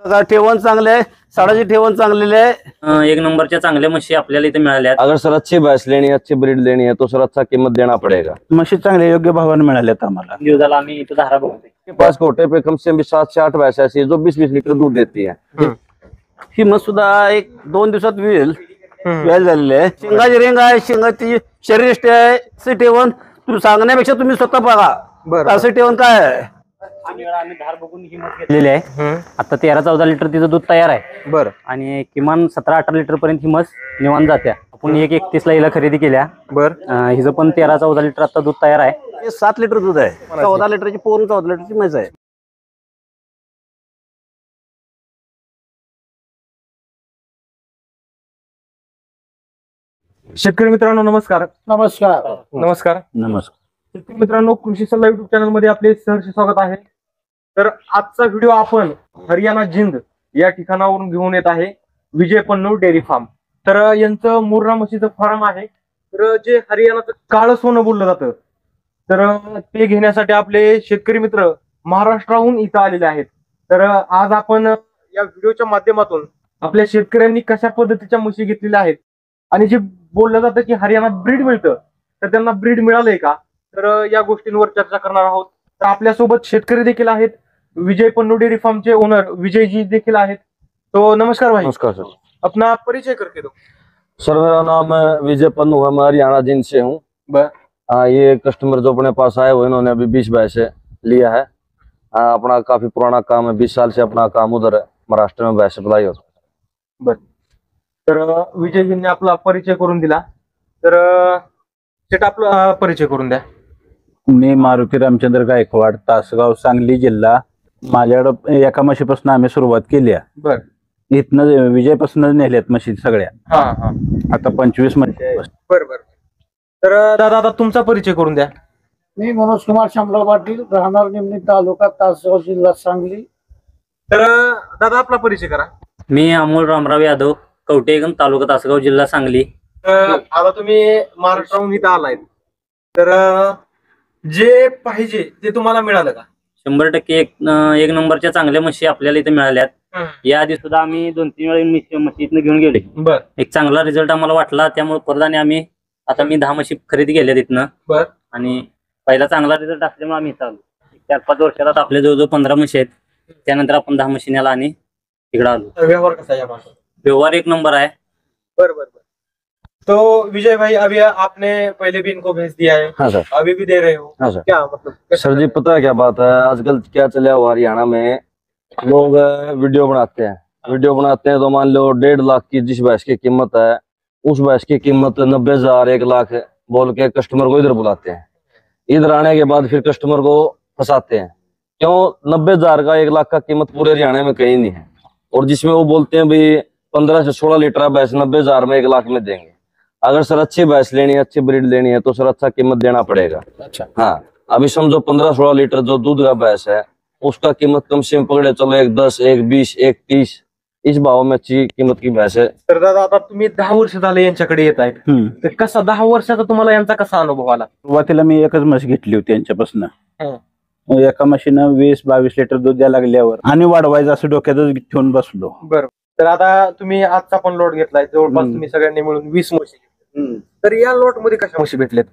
ठेवण चांगले आहे, साडाची ठेवण चांगलेली आहे। एक नंबरच्या चांगल्या म्हशी आपल्याला इथे मिळाल्या। अगर सर अच्छी भैंस लेनी है, अच्छी ब्रीड लेनी है तो सर अच्छा कीमत देना पड़ेगा। म्हशी चांगले योग्य भावाने मिळाल्यात आम्हाला। दिवसाला आम्ही इथे धारा बघतोय। के पास कोटे पे कम से कम 7 से 8 भैंस ऐसी है जो 20-20 लीटर दूध देती है। ही म्हस सुद्धा एक 2 दिवसात वेल झालेली आहे। शिंगाची रिंग आहे, शिंगाची शरीर आहे, असे ठेवण तुम्ही सांगण्यापेक्षा तुम्ही स्वतः बघा असे ठेवण काय आहे। आम्ही धार बघून ही म्हस घेतलेली आहे। आता 13-14 लिटर तिचं दूध तयार आहे। बरं आणि किमान 17-18 लिटर पर्यंत ही म्हस निवांत जात्या। आपण 1:31 ला हिला खरेदी केल्या। बरं हिचं पण 13-14 लिटर आता दूध तयार आहे। हे 7 लिटर दूध आहे, 14 लिटरची पूर्ण 14 लिटरची म्हैस आहे। शेतकरी मित्रांनो नमस्कार। नमस्कार नमस्कार नमस्कार शेतकरी मित्रांनो, कृषी सल्ला युट्यूब चॅनल मध्ये आपले सहर्ष स्वागत आहे। तर आजचा व्हिडिओ आपण हरियाणा जिंद या ठिकाणावरून घेऊन येत आहे, विजय पन्नू डेअरी फार्म। तर यांचं मुर्रा म्हशीचं फार्म आहे। तर जे हरियाणाचं काळं सोनं बोललं जातं, तर ते घेण्यासाठी आपले शेतकरी मित्र महाराष्ट्राहून इथं आलेले आहेत। तर आज आपण या व्हिडिओच्या माध्यमातून आपल्या शेतकऱ्यांनी कशा पद्धतीच्या म्हशी घेतलेल्या आहेत आणि जे बोललं जातं की हरियाणात ब्रीड मिळतं, तर त्यांना ब्रीड मिळालंय का, तर या गोष्टींवर चर्चा करणार आहोत। तर आपल्यासोबत शेतकरी देखील आहेत, विजय पन्नू डेअरी फार्मचे ओनर विजय जी देखील आहेत। तो नमस्कार भाई। नमस्कार सर। अपना परिचय करके दो। सर मेरा नाम है विजय पन्नू है, मैं हरियाणा जिंद से हूँ। ये कस्टमर जो अपने पास आए हुए इन्होंने अभी 20 भैंसे लिया है। अपना काफी पुराना काम है, 20 साल से अपना काम उधर है महाराष्ट्र में भैंसे पलाई होता है। बर, तर विजयजींनी आपला परिचय करून दिला। तर सेट आपला परिचय करून द्या। मी मारुती रामचंद्र गायकवाड, तासगाव, सांगली जिल्हा। माझ्याकडे एका म्हशीपासून आम्ही सुरुवात केली आहे। बर, इथनं विजयपासूनच नेल्यात म्हशी सगळ्या। हा हा, आता 25 म्हशी आहे। बर बर। तर दादा आता तुमचा परिचय करून द्या। मी मनोज कुमार शामराव पाटील, राहणार निमणी, तालुका तासगाव, जिल्हा सांगली। तर दादा आपला परिचय करा। मी अमोल रामराव यादव, कवटेगण, तालुका तासगाव, जिल्हा सांगली। आता तुम्ही महाराष्ट्राहून इथं आलाय, तर जे पाहिजे ते तुम्हाला मिळालं का? 100% एक नंबरच्या चांगल्या म्हशी आपल्याला इथे मिळाल्यात। या आधी सुद्धा आम्ही 2-3 वेळा म्हशी इथनं घेऊन गेले। बर, एक चांगला रिझल्ट आम्हाला वाटला, त्यामुळे परत आणि आम्ही आता 10 म्हशी खरेदी केल्या तिथनं। बर, आणि पहिला चांगला रिझल्ट असल्यामुळे आम्ही इथं आलो। 4-5 वर्षात आपल्या जवळजवळ 15 म्हशी आहेत, त्यानंतर आपण 10 म्हशी नेला आणि इकडे आलो। व्यवहार कसा आहे माझा? व्यवहार एक नंबर आहे। बर बर बर। तो विजय भाई, अभी आपने पहले भी इनको भेज दिया है, हाँ सर। अभी भी दे रहे हो? हाँ सर। क्या मतलब सर जी पता है क्या बात है, आजकल क्या चला हुआ हरियाणा में, लोग वीडियो बनाते हैं तो मान लो 1.5 लाख की जिस भैंस की कीमत है, उस भैंस की कीमत 90,000 1 लाख बोल के कस्टमर को इधर बुलाते हैं। इधर आने के बाद फिर कस्टमर को फंसाते हैं। क्यों? 90,000 का 1 लाख का कीमत पूरे हरियाणा में कहीं नहीं है। और जिसमें वो बोलते हैं भाई 15 से 16 लीटर भैंस 90,000 में 1 लाख में देंगे। अगर सर अच्छी भैंस लेनी है, अच्छी ब्रीड लेनी है तो सर अच्छा कीमत देना पड़ेगा। अच्छा, हाँ, अभी समझो 15-16 लीटर जो दूध का भैंस है उसका कीमत कम से कम पकड़े चलो 1,10, 1,20, 1,30 इस भाव में अच्छी कीमत की भैंस है। तर दादा आता तुम्ही 10 वर्ष झाले यांच्याकडे येत आहेत, तर कसा 10 वर्षाचा तुम्हाला यांचा कसा अनुभव आला? सुरुवातीला मी एकच म्हशी घेतली होती यांच्यापासून। एका म्हशीनं 20-22 लिटर दूध द्यायला लागल्यावर आणि वाढवायचं असं डोक्यातच ठेवून बसलो। बरं, तर आता तुम्ही आजचा पण लॉट घेतलाय, जवळपास तुम्ही सगळ्यांनी मिळून 20 म्हशी घेतल्या। तर या लॉट मध्ये कशा म्हशी भेटल्यात?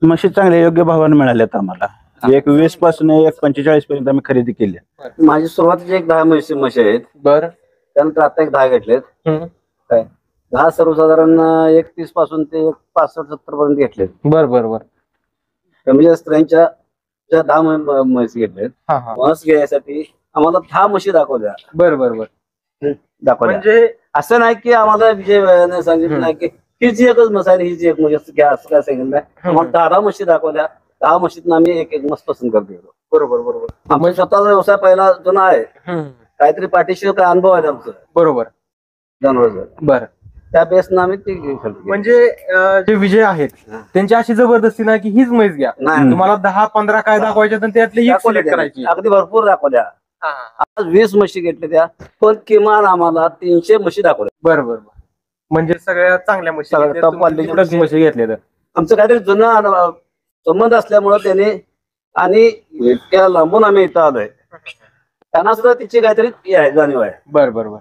म्हशी चांगल्या योग्य भावाने मिळाल्यात आम्हाला। 1,20 पासून 1,45 पर्यंत आम्ही खरेदी केली। माझी सुरुवातीची 10 म्हशी आहेत। बरं, त्यानंतर आता 10 घेतलेत। काय 10 सर्वसाधारण 1,30 पासून ते 65-70 पर्यंत घेतलेत। बर बर बर। म्हणजे स्त्रियांच्या 10 म्हशी घेतलेत। म्हस घ्यायसाठी आम्हाला 10 म्हशी दाखवल्या। बर बर बर, दाखवल्या म्हणजे असं नाही की आम्हाला विजय सांगितलं नाही की हीच एकच म्हस आहे, हीच एक म्हशी घ्या असं काय सांगितलं नाही। आम्हाला 10 म्हशी दाखवल्या। 10 म्हशीतून आम्ही एक एक म्हस पसंत करतो। बरोबर बरोबर। आमचा स्वतःचा व्यवसाय पहिला जुना आहे, काहीतरी पाठीशी काय अनुभव आहे आमचं बरोबर जनावरांचा। बरं, त्या बेसनं आम्ही ती खरेदी म्हणजे जे विजय आहेत त्यांची अशी जबरदस्ती नाही की हीच म्हैस घ्या, तुम्हाला 10-15 काय दाखवायच्या तर त्यातली एक सिलेक्ट करायची। अगदी भरपूर दाखवल्या। आज 20 म्हशी घेतल्या त्या, पण किमान आम्हाला 300 म्हशी दाखवल्या। बरं बरं, म्हणजे सगळ्या चांगल्या म्हशी म्हशी घेतल्या। तर आमचं काहीतरी जुना संबंध असल्यामुळे त्याने आणि इतक्या लांबून आम्ही इथं आलोय, त्यांना सुद्धा तिची काहीतरी हे आहे, जाणीव आहे. बर बर बर.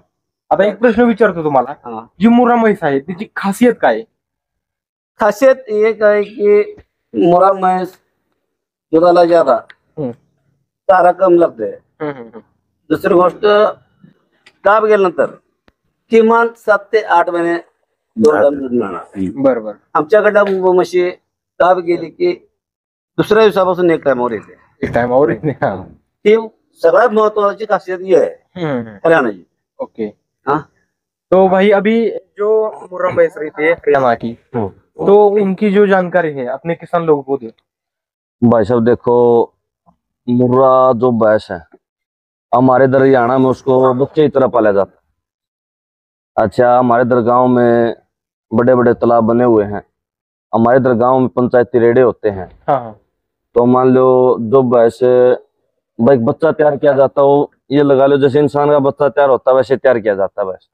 आता एक प्रश्न विचारतो तुम्हाला, हा. जी मुर्रा म्हैस आहे तिची खासियत काय आहे? खासियत एक आहे की मुरा म्हैस दुधाला ज्यादा हम्म. चारा कम लागतोय. दुसरी गोष्ट गाब गेल्यानंतर किमान 7 ते 8 महिने दूध मिळणार. बर बर. आमच्याकडल्या म्हशी गाब गेली की दुसऱ्या दिवसापासून एक टायमावर येते. एक टाइमावर. ही सगळ्यात महत्वाची खासियत ही आहे हरियाणाची. ओके. हाँ? तो भाई अभी जो मुर्रा भैंस रहती है हरियाणा की, तो उनकी जो जानकारी है अपने किसान लोगों को दे। भाई साहब देखो, मुर्रा जो भैंस है हमारे इधर हरियाणा में उसको बच्चे की तरह पाला जाता है। अच्छा, हमारे इधर गांव में बड़े बड़े तालाब बने हुए हैं, हमारे इधर गांव में पंचायती रेड़े होते हैं। हाँ। तो मान लो जो भैंस भाई बच्चा तैयार किया जाता हो, ये लगा लो जैसे इंसान का बच्चा तैयार होता है वैसे तैयार किया जाता है भैंस।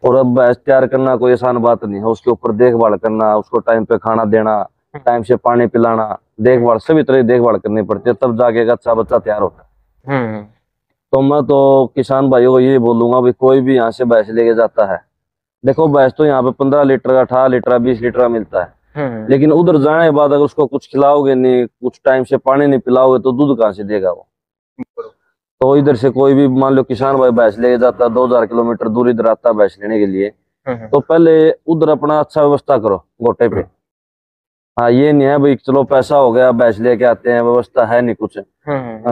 और अब भैंस तैयार करना कोई आसान बात नहीं है, उसके ऊपर देखभाल करना, उसको टाइम पे खाना देना, टाइम से पानी पिलाना, देखभाल सभी तरह की देखभाल करनी पड़ती है, तब जाके एक अच्छा बच्चा तैयार होता है। तो मैं तो किसान भाइयों को यही बोलूंगा, भाई कोई भी यहाँ से भैंस लेके जाता है, देखो भैंस तो यहाँ पे 15 लीटर का, 18 लीटर का, 20 लीटर का मिलता है, लेकिन उधर जाने के बाद अगर उसको कुछ खिलाओगे नहीं, कुछ टाइम से पानी नहीं पिलाओगे तो दूध कहाँ से देगा वो। तो इधर से कोई भी मान लो किसान भाई भैंस लेके जाता है, 2000 किलोमीटर दूर इधर आता है भैंस लेने के लिए, तो पहले उधर अपना अच्छा व्यवस्था करो गोटे पे। हाँ, ये नहीं है भाई चलो पैसा हो गया भैंस लेके आते हैं, व्यवस्था है नहीं कुछ,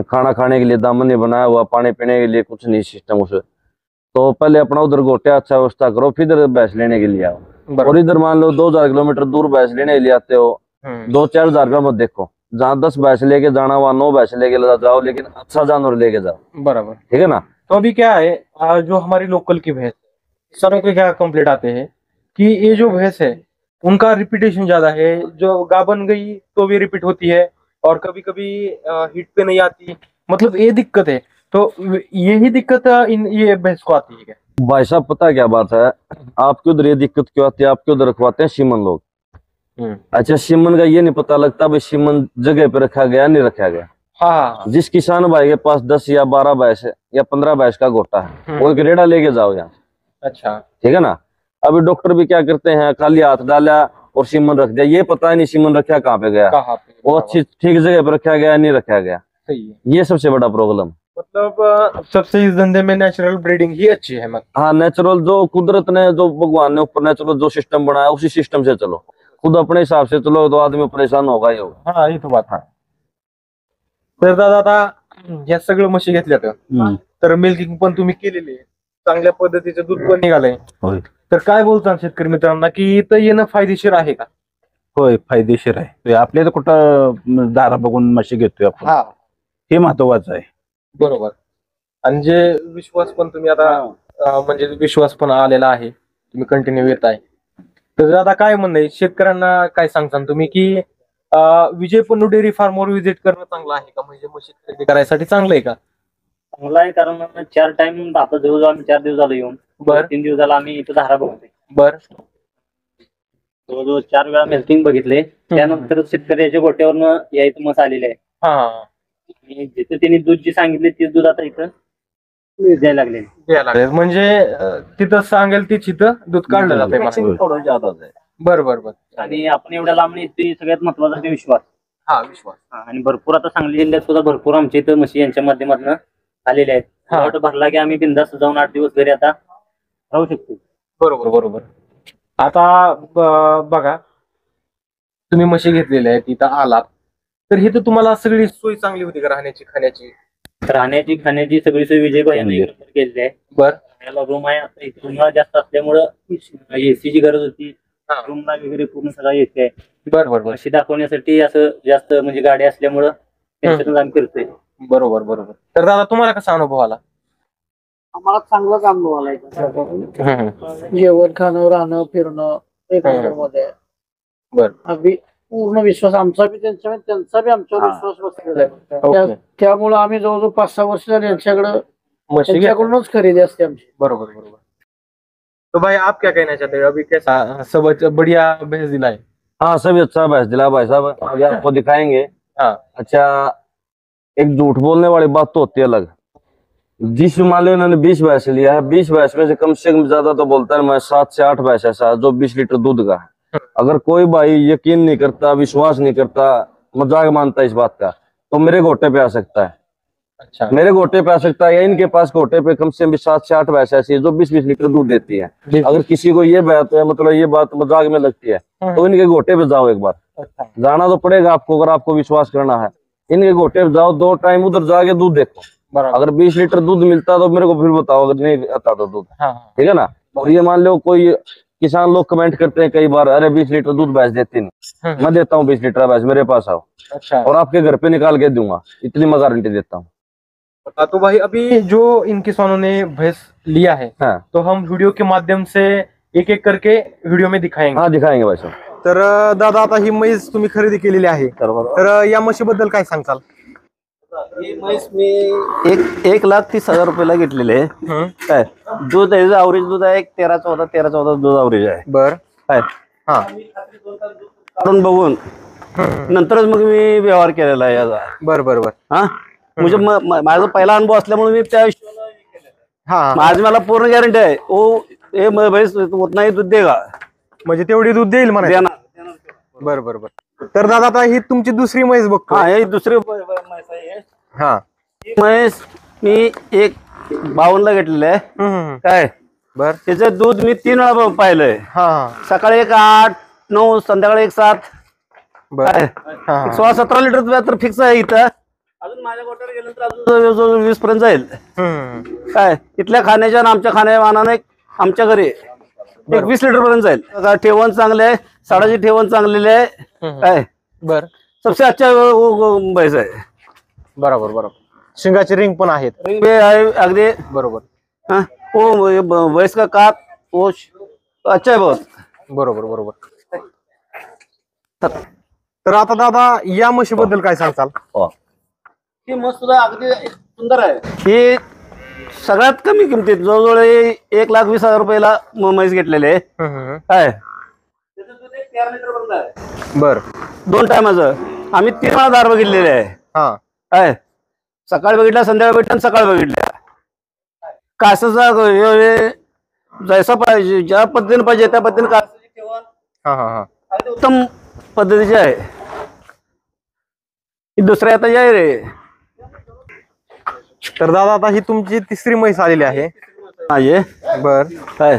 खाना खाने के लिए दामन नहीं बनाया हुआ, पानी पीने के लिए कुछ नहीं सिस्टम उसे। तो पहले अपना उधर गोटे अच्छा व्यवस्था करो, फिर इधर भैंस लेने के लिए आओ। और इधर मान लो 2000 किलोमीटर दूर भैंस लेने के लिए आते हो, 2-4 हजार रुपया मत देखो, जहाँ 10 भैंस लेके जाना वहाँ 9 भैंस लेके जाओ, लेकिन अच्छा जानवर लेके जाओ। बराबर। ठीक है ना। तो अभी क्या है, जो हमारी लोकल की भैंस, सरों के क्या कंप्लेंट आते हैं कि ये जो भैंस है उनका रिपीटेशन ज्यादा है, जो गाबन गई तो भी रिपीट होती है और कभी कभी हिट पे नहीं आती, मतलब ये दिक्कत है। तो यही दिक्कत ये भैंस को आती है क्या? भाई साहब पता क्या बात है, आपके उधर ये दिक्कत क्यों आती है, आपके उधर रखवाते हैं सीमन लोग। अच्छा, सीमन का ये नहीं पता लगता भाई सीमन जगह पे रखा गया नहीं रखा गया। हाँ। जिस किसान भाई के पास 10 या 12 भैंस या 15 भैंस का गोटा है, वो एक रेड़ा लेके जाओ यहाँ। अच्छा। ठीक है ना। अभी डॉक्टर भी क्या करते हैं, खाली हाथ डाला और सीमन रख दिया, ये पता नहीं सीमन रखा कहाँ पे गया, वो अच्छी ठीक जगह पे रखा गया नहीं रखा गया। सही है। ये सबसे बड़ा प्रॉब्लम। मतलब सबसे इस धंधे में नेचुरल ब्रीडिंग ही अच्छी है। मतलब हाँ, नेचुरल जो कुदरत ने, जो भगवान ने ऊपर नेचुरल जो सिस्टम बनाया उसी सिस्टम से चलो, खुद अपने हिसाब से चलो तो आदमी परेशान होगा ही होगा। हाँ, ये तो बात है। तर दादा आता या सगळं म्हशी घेतल्यात तर मिल्किंग पण तुम्ही केलेली आहे, चांगल्या पद्धतीचं दूध पण निघालंय, तर काय बोलता शेतकरी मित्रांना की इथं येणं फायदेशीर आहे का? होय, फायदेशीर आहे. आपल्या तर कुठं दारा बघून म्हशी घेतोय आपण, हा, हे महत्वाचं आहे. बरोबर. आणि जे विश्वास पण तुम्ही आता म्हणजे विश्वास पण आलेला आहे, तुम्ही कंटिन्यू येत आहे, तर दादा काय म्हणणं आहे शेतकऱ्यांना, काय सांगता तुम्ही की विजय पन्नू डेअरी फार्मवर व्हिजिट करणं चांगलं आहे का, म्हणजे म्हशी खरेदी करायसाठी चांगलं आहे का? चांगला आहे, कारण 4 टाइम आता जवळजवळ आम्ही 4 दिवस झालो येऊन, 3 दिवस झाला आम्ही इथं धारा बघतोय. बर. जवळजवळ 4 वेळा मेल्टिंग बघितले, त्यानंतर शेतकऱ्याच्या गोट्यावरनं यायचं मस आलेले आहे. हा, जिथे त्यांनी दूध जी सांगितले ते दूध आता इथं द्यायला लागले. म्हणजे तिथं सांगेल तीच इथं दूध काढलं जाते. थोडं जादाच आहे. बर बर बर. आणि आपण एवढ्या लांब येतोय, सगळ्यात महत्वाचा ते विश्वास. हा, विश्वास. आणि भरपूर आता सांगली जिल्ह्यात सुद्धा भरपूर आमच्या इथं म्हशी यांच्या माध्यमातून आलेल्या आहेत. प्लॉट भरला की आम्ही बिंदास जाऊन 8 दिवस घरी आता राहू शकतो. बरोबर बरोबर. आता बघा, तुम्ही म्हशी घेतलेल्या आहेत, इथं आलात, तर हे तर तुम्हाला सगळी सोय चांगली होती का, राहण्याची, खाण्याची? राहण्याची खाण्याची सगळी सोय विजय भाई केलेली आहे. बर. राहायला रूम आहे, आता इथे उन्हाळा जास्त असल्यामुळं एसीची गरज होती, रूमला वगैरे पूर्ण सगळा एसी आहे. बरोबर. म्हशी दाखवण्यासाठी असं जास्त म्हणजे गाडी असल्यामुळं त्यांच्यातून आम्ही फिरतोय. बरोबर बरोबर. तर दादा तुम्हाला कसा अनुभव आला? आम्हाला चांगलाच अनुभव आला इथं. जेवण, खाणं, राहणं, फिरणं एक मध्ये. बर. अगदी पूर्ण विश्वास आमचा बी त्यांचा बी आमच्यावर विश्वास बसलेला आहे. त्यामुळे आम्ही जवळजवळ 5-6 वर्ष झाले यांच्याकडूनच खरेदी असते आमची. बरोबर बरोबर. तो भाई आप क्या कहना चाहते हो, अभी कैसा सब बढ़िया भैंस दिला है? हाँ, सभी अच्छा भैंस दिला भाई साहब, आगे आपको दिखाएंगे। हाँ। अच्छा, एक झूठ बोलने वाली बात तो होती है अलग, जिस मान लो इन्होंने 20 भैंस लिया है, 20 भैंस में से कम ज्यादा तो बोलता है मैं 7 से 8 भैंस ऐसा जो 20 लीटर दूध का है। अगर कोई भाई यकीन नहीं करता, विश्वास नहीं करता, मजाक मानता है इस बात का, तो मेरे गोटे पे आ सकता है। अच्छा, मेरे गोटे पे आ सकता है, या इनके पास गोटे पे कम से कम 7 से 8 भैंस ऐसी है जो 20-20 लीटर दूध देती है। अगर किसी को ये बात है, मतलब ये बात मजाक में लगती है, तो इनके गोटे पे जाओ एक बार। अच्छा, जाना तो पड़ेगा आपको, अगर आपको विश्वास करना है। इनके गोटे पे जाओ, 2 टाइम उधर जाके दूध देखो। बराबर। अगर 20 लीटर दूध मिलता तो मेरे को फिर बताओ, अगर नहीं आता तो दूध। हाँ, ठीक है ना। और ये मान लो कोई किसान लोग कमेंट करते हैं कई बार, अरे 20 लीटर दूध भैंस देती नहीं, मैं देता हूँ 20 लीटर भैंस, मेरे पास आओ अच्छा। और आपके घर पे निकाल के दूंगा, इतनी मैं गारंटी देता हूँ। तो भाई अभी जो इन किसानों ने भैंस लिया है, हाँ तो हम वीडियो के माध्यम से एक एक करके वीडियो में दिखाएंगे। हाँ, दिखाएंगे भाई साहब। तर दादा, आता ही म्हैस तुम्ही खरेदी केलेली आहे, तर या म्हशीबद्दल काय सांगताल? ही म्हैस मी 1,30,000 रुपयाला घेतलेले आहे। काय दूध आहे, अवरेज दूध आहे 13-14 दूध अवरेज आहे। बर, काय हा, काढून बघून नंतरच मग मी व्यवहार केलेला आहे याचा। बर बर बर, हा म्हणजे माझा पहिला अनुभव असल्यामुळे मी त्या हा, माझी मला पूर्ण गॅरंटी आहे ओ हे म्हैस उतना ही दूध देगा, म्हणजे तेवढी दूध देईल म्हणा। देणार। बर बर बर. तर दादा, आता ही तुमची दुसरी म्हैस बघतो। हा हे दुसरी म्हैस आहे। हा, ही म्हैस मी 1,52 घेतलेली आहे। काय बर, त्याचं दूध मी 3 वेळा पाहिलंय, हा, सकाळी 1 8, 9, संध्याकाळी 1 7। बर, काय हा, 16-17 लिटर तर फिक्स आहे इथं। अजून माझ्या गोट्यावर गेल्यानंतर अजून 20 पर्यंत जाईल। काय इथल्या खाण्याच्या आणि आमच्या खाण्या मानाने आमच्या घरी 20 लिटर पर्यंत जाईल। ठेवण चांगले आहे, साडाची ठेवण चांगलेली आहे। काय बर, सबसे अच्छा म्हैस आहे। बरोबर बरोबर, शिंगाचे रिंग पण आहेत। रिंग भी आहे अगदी बरोबर, हाँ, वो भैंस का काप वो अच्छा है बहुत। बरोबर बरोबर। तर आता दादा, या म्हशीबद्दल काय सांगताल? ही म्हैस सुद्धा अगदी सुंदर आहे। ही सगळ्यात कमी किमतीत जवळजवळ 1,20,000 रुपयाला म्हैस घेतलेली आहे। काय त्याचं दूध 13 लिटर पर्यंत आहे। बर, 2 टायमाचं आम्ही 3 वेळा दार बघितलेले आहे। हा, काय सकाळी बघितला, संध्याकाळी बघितला आणि सकाळी बघितल्या। कासाचा जैसा पाहिजे, ज्या पद्धतीने पाहिजे त्या पद्धतीने कासाची ठेवण हा, हा, हा, अगदी उत्तम पद्धतीची आहे। ही दुसऱ्या आता आहे रे। तर दादा, आता ही तुमची तिसरी म्हैस आलेली आहे। माझे बर, काय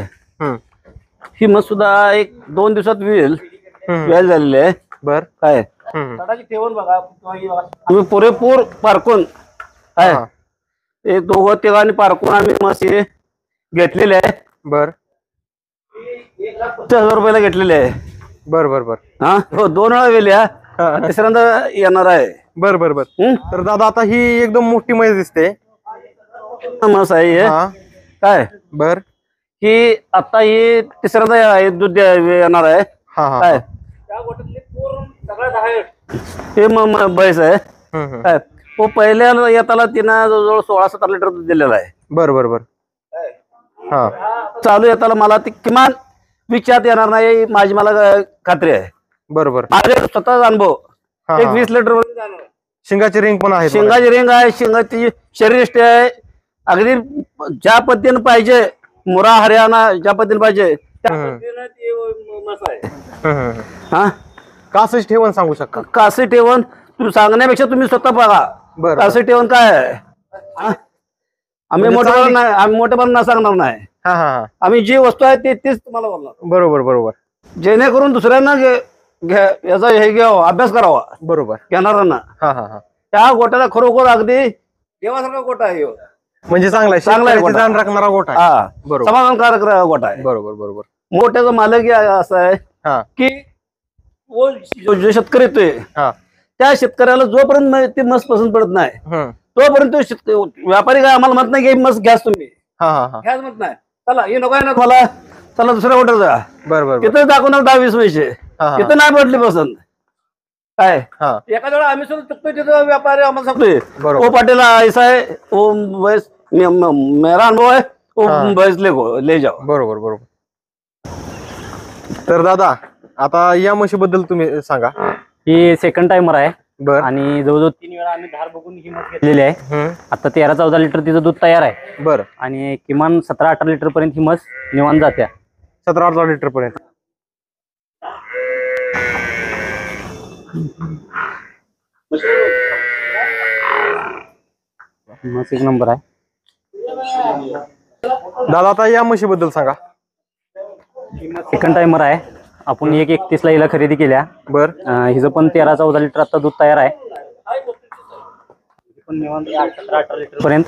ही म्हैस सुद्धा 1-2 दिवसात वेल झालेली आहे। बर, काय साडाची ठेवण बघा तुम्ही पुरेपूर पारखून काय हा, हे दोघं तिघांनी पारखून आम्ही म्हशी घेतलेले आहे। बर, 1,50,000 रुपयाला घेतलेले आहे। बर बर बर, हा हो, 2 वेळा वेल्या, तिसऱ्यांदा येणार आहे। बर बर बर. तर दादा, आता ही एकदम मोठी म्हैस दिसते। म्हस आहे हे। हा, काय बर, ही आता ही तिसऱ्यांदा दूध येणार आहे। हा, हा, काय त्या गोठ्यातली पूर्ण सगळ्यात हायस्ट हे म्हैस आहे। काय तो पहिल्या येताला तिनं जवळजवळ 16-17 लिटर दूध दिलेलं आहे। बर बर बर, हा, चालू येताला मला ती किमान विचार येणार नाही, माझी मला खात्री आहे। बरोबर, माझे स्वतःचा अनुभव हा, 20 लिटर पर्यंत जाणार आहे। शिंगाचे रिंग पण आहेत। शिंगाची रिंग आहे, शिंगाची शरीरष्टी आहे, अगदी ज्या पद्धतीने पाहिजे, मुरा हरियाणा ज्या पद्धतीने पाहिजे त्या पद्धतीने ती म्हस आहे। हा, कासच ठेवण सांगू शकता? कासे ठेवण तुम्ही सांगण्यापेक्षा तुम्ही स्वतः बघा बरं. कासे ठेवण काय आहे। हा? आम्ही मोठेपणा नाही, आम्ही मोठेपणा सांगणार नाही। हा, हा, हा, आम्ही जी वस्तू आहे तेच तुम्हाला बोलणार, बरोबर बरोबर जेणेकरून दुसऱ्यांना याचा हे घ्यावा, अभ्यास करावा बरोबर, घेणाऱ्यांना। हा, हा, हा, त्या गोट्याला खरोखर अगदी देवासारखा गोटा आहे ह्यो। म्हणजे चांगला आहे, चांगला आहे शेतकऱ्याचे गोटा. जाण राखणारा गोठा आहे। हा, बरोबर. समाधानकारक गोटा आहे। बरोबर बरोबर, मोठ्याचा मालक असा आहे हा, की जो शेतकरी येतोय हा, त्या शेतकऱ्याला जोपर्यंत ती मस पसंत पडत नाही तोपर्यंत व्यापारी काय आम्हाला म्हणत नाही की मस घ्याच तुम्ही, हा, हा, हा, घ्याच म्हणत नाही। चला हे नको आहे ना मला, चला दुसऱ्या गोट्यात जा, बरोबर, तिथं दाखवणार 10-20 पैसे, हा, हा, तिथं नाही पडली पसंत। काय हा, एका वेळा आम्ही सुद्धा चुकतोय, तिथं व्यापारी आम्हाला सांगतोय बरोबर. ओ पाटील ऐसा है, ओ बस मेरा अनुभव है, ओ हा. बस ले जाओ। बरोबर बरोबर. तर दादा, आता या म्हशीबद्दल तुम्ही सांगा. ही सेकंड टाइमर आहे, बर आणि जवळजवळ 3 वेळा आम्ही धार बघून ही म्हस घेतलेली आहे. आता 13-14 लिटर तिचं दूध तयार आहे बर आणि किमान 17-18 लिटर पर्यंत ही म्हस निवांत जात्या. 17-18 लिटर पर्यंत. म्हस एक नंबर आहे. दादा आता या म्हशीबद्दल सांगा. सेकंड टाइमर आहे. आपण 1:31 ला हिला खरेदी केल्या. बर हिचं पण 13-14 लिटर आता दूध तयार आहे. पण निवांत 17-18 लिटर पर्यंत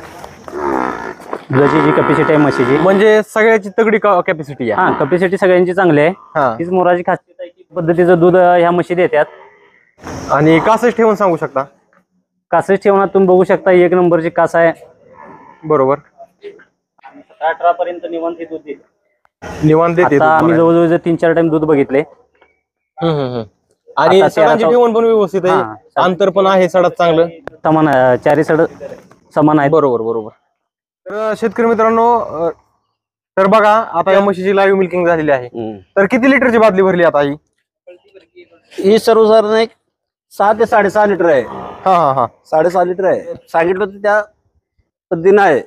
दुधाची जी कॅपॅसिटी आहे म्हशीची, म्हणजे सगळ्याची तगडी कॅपॅसिटी आहे. हा कॅपॅसिटी सगळ्यांची चांगली आहे. हा तीच मोराची खासियत आहे की पद्धतीचं दूध ह्या म्हशी देतात. आणि कासच ठेवून सांगू शकता. कासच ठेवण्यात तुम्ही बघू शकता 1 नंबरची कास आहे. बरोबर 17-18 पर्यंत निवांत दूध देते. निवांत देते. आता आम्ही जवळजवळ 3-4 टाइम दूध बघितले. आणि आता सडांची ठेवण पण व्यवस्थित आहे. हा. अंतर पण आहे सडात चांगलं. समान चारी सड समान आहेत. बरोबर बरोबर. तर शेतकरी मित्रांनो, तर बघा आता या म्हशीची लाईव्ह मिल्किंग झालेली आहे. तर किती लिटरची बादली भरली आता ही? ही सर्वसाधारण एक 6 ते 6.5 लिटर आहे. हा हा हा 6.5 लिटर आहे. सांगितलं तर त्या पद्धतीनं आहे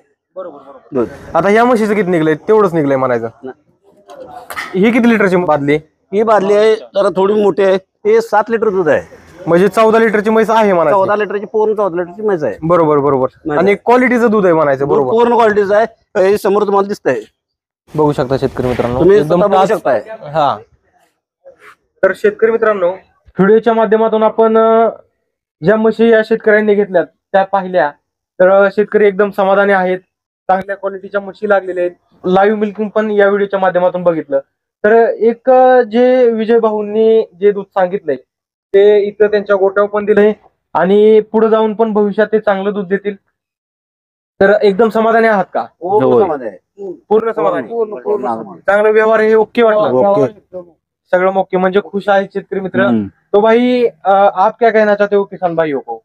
दूध. आता या म्हशीचं किती निघलंय? तेवढंच निघलंय म्हणायचं. ही किती लिटरची बादली? ही बादली आहे जरा थोडी मोठी आहे. ते 7 लिटर दूध आहे. म्हणजे 14 लिटरची म्हैस आहे म्हणायचं. 14 लिटरची पूर्ण 14 लिटरची म्हैस आहे. बरोबर बरोबर. आणि क्वालिटीचं दूध आहे म्हणायचं. बरोबर पूर्ण क्वालिटीचं आहे. हे समोर तुम्हाला दिसतंय. बघू शकता शेतकरी मित्रांनो. तुम्ही एकदम स्वतः बघू तास- शकताय. हा. तर शेतकरी मित्रांनो, व्हिडिओच्या माध्यमातून आपण ज्या म्हशी या शेतकऱ्यांनी घेतल्यात त्या पाहिल्या, तर शेतकरी एकदम समाधानी आहेत. चांगल्या क्वालिटीच्या म्हशी लागलेल्या आहेत. लाईव्ह मिल्किंग पण या व्हिडिओच्या माध्यमातून बघितलं. तर एक जे विजय भाऊंनी जे दूध सांगितलंय ते इथं त्यांच्या गोट्यावर पण दिलंय आणि पुढे जाऊन पण भविष्यात ते चांगलं दूध देतील. तर एकदम समाधानी आहात का? पूर्ण मध्ये आहे. पूर्ण समाधानी. पूर्ण. चांगलं व्यवहार हे ओके वाटलं. सगळं ओके म्हणजे खुश आहे शेतकरी मित्र. तो भाई आप क्या कहना चाहते हो किसान भाइयों को?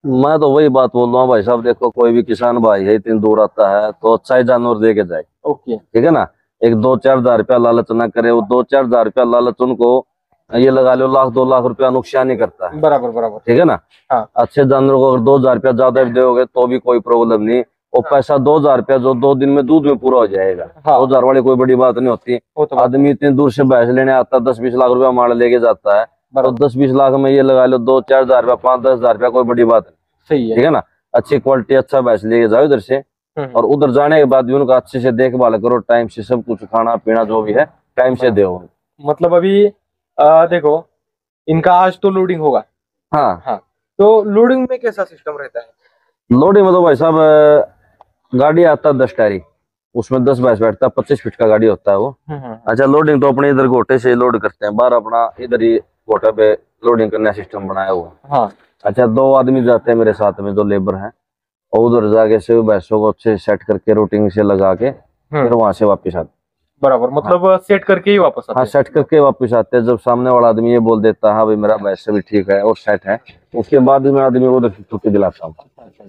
मैं तो वही बात बोल रहा हूँ भाई साहब, देखो कोई भी किसान भाई है इतनी दूर आता है तो अच्छा ही जानवर दे के जाए, ओके. ठीक है ना। एक 2-4 हजार रुपया लालच ना करे, वो 2-4 हजार रुपया लालच उनको ये लगा लो 1-2 लाख रुपया नुकसान ही करता है, बराबर बराबर. ठीक है ना। हाँ. अच्छे जानवर को अगर 2 हजार रुपया ज्यादा भी दोगे तो भी कोई प्रॉब्लम नहीं। वो पैसा 2 हजार रुपया जो 2 दिन में दूध में पूरा हो जाएगा। हाँ. 2 हजार वाली कोई बड़ी बात नहीं होती। वो तो आदमी इतनी दूर से भैंस लेने आता 10-20 लाख रुपया मार लेके जाता है, तो 10-20 लाख में ये लगा लो 2-4 हजार रुपया 5-10 हजार रुपया कोई बड़ी बात नहीं, सही है. ठीक है ना। अच्छी क्वालिटी अच्छा भैंस लेके जाओ इधर से, और उधर जाने के बाद भी उनका अच्छे से देखभाल करो, टाइम से सब कुछ खाना पीना जो भी है टाइम से दो। मतलब अभी देखो इनका आज तो लोडिंग होगा. हाँ, तो लोडिंग में कैसा सिस्टम रहता है? लोडिंग में तो भाई साहब गाड़ी आता है 10 टायरी, उसमें 10 भैंस बैठता है, 25 फीट का गाड़ी होता है वो। अच्छा, लोडिंग तो अपने इधर गोटे से लोड करते हैं, बाहर अपना इधर ही गोटे पे लोडिंग करने सिस्टम बनाया हुआ। हाँ. अच्छा, 2 आदमी जाते हैं मेरे साथ में जो लेबर हैं, और उधर जाके से भैंसों को अच्छे सेट करके रूटिंग से लगा के फिर वहां से वापस आते। बराबर, मतलब सेट करके ही वापस आते हाँ, सेट करके वापस आते हैं। जब सामने वाला आदमी ये बोल देता है हाँ भाई मेरा भैंस भी ठीक है और सेट है, उसके बाद मैं आदमी को छुट्टी दिलाता हूँ।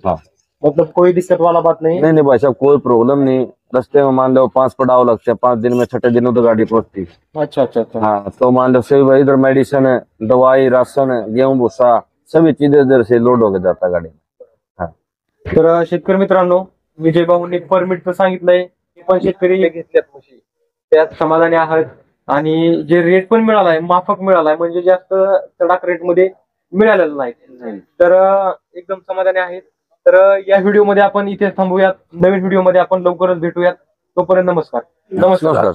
हाँ, मतलब कोई दिक्कत वाला बात नहीं. नहीं भाई साहब, कोई प्रॉब्लम नहीं। रास्ते में मान लो 5 पड़ाव लगते हैं, 5 दिन में 6ठे दिन तो गाड़ी पहुंचती। अच्छा अच्छा अच्छा. हाँ, तो मान लो सभी भाई इधर मेडिसिन, दवाई, राशन, गेहूं भूसा सभी चीजें इधर से लोड होके जाता गाड़ी में। तर शेतकरी मित्रांनो, विजय भाऊंनी परमिटचं सांगितलंय, ते पण शेतकरी घेतल्यात म्हशी, त्यात समाधानी आहात. आणि जे रेट पण मिळालाय माफक मिळालाय, म्हणजे जास्त चढाक रेट मध्ये मिळालेलं नाही. तर एकदम समाधानी आहेत. तर या व्हिडिओ मध्ये आपण इथे थांबूयात. नवीन व्हिडिओ मध्ये आपण लवकरच भेटूयात. तोपर्यंत नमस्कार. नमस्कार।